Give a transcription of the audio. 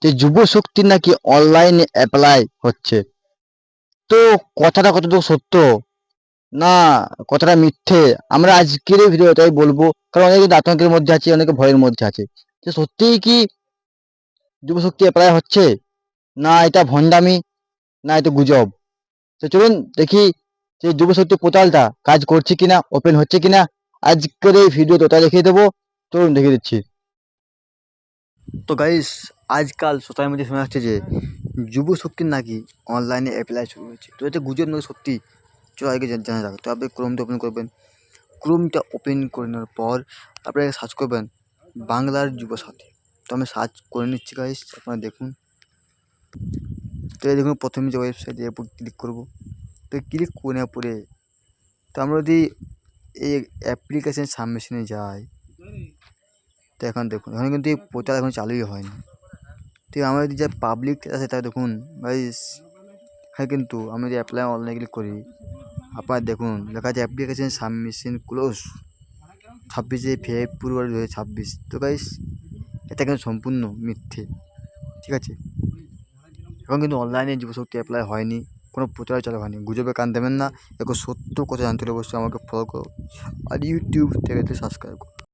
যে যুব শক্তির নাকি অনলাইনে অ্যাপ্লাই হচ্ছে। তো কথাটা কতটুকু সত্য না কথাটা মিথ্যে, আমরা আজকের এই ভিডিওটাই বলবো। কারণ অনেকে কিন্তু আতঙ্কের মধ্যে আছে, অনেকে ভয়ের মধ্যে আছে যে সত্যিই কি যুব শক্তি অ্যাপ্লাই হচ্ছে, না এটা ভণ্ডামি, না এটা গুজব। তো চলুন দেখি যে যুব শক্তি পোর্টালটা কাজ করছে কিনা, ওপেন হচ্ছে কিনা। আজকের এই ভিডিও তোটা দেখিয়ে দেবো, চলুন দেখিয়ে দিচ্ছি। তো গাইস, আজকাল সোশ্যাল মিডিয়ায় শোনা যাচ্ছে যে যুব শক্তির নাকি অনলাইনে অ্যাপ্লাই শুরু হয়েছে। তো এটা গুজব নয়, সত্যি। চলো আগে জানা যাক। তো আপনি ক্রোমটা ওপেন করবেন। ক্রোমটা ওপেন করে নেওয়ার পর আপনারা সার্চ করবেন বাংলার যুব সাথী। তো আমি সার্চ করে নিচ্ছি গাইস, আপনারা দেখুন। তো এই দেখুন প্রথমে যে ওয়েবসাইটে উপর ক্লিক করব। তো ক্লিক করে নেওয়ার পরে তো আমরা যদি এই অ্যাপ্লিকেশন সাবমিশনে যাই, তো এখন দেখুন এখানে কিন্তু এই পোর্টাল এখন চালুই হয়নি। তো আমরা যদি যা পাবলিক আছে তা দেখুন গাইস, হ্যাঁ কিন্তু আমি যদি অ্যাপ্লাই অনলাইনে ক্লিক করি, আপনারা দেখুন লেখা আছে অ্যাপ্লিকেশন সাবমিশন ক্লোজ 26 ফেব্রুয়ারি 2026। তো গাইস এটা কিন্তু সম্পূর্ণ মিথ্যে, ঠিক আছে। এখন কিন্তু অনলাইনে যুবশক্তি অ্যাপ্লাই হয়নি, কোনো প্রচার চালু হয়নি। গুজবে কান দেবেন না। এখন সত্য কথা জানতে হলে অবশ্যই আমাকে ফলো করো আর ইউটিউব থেকে সাবস্ক্রাইব করো।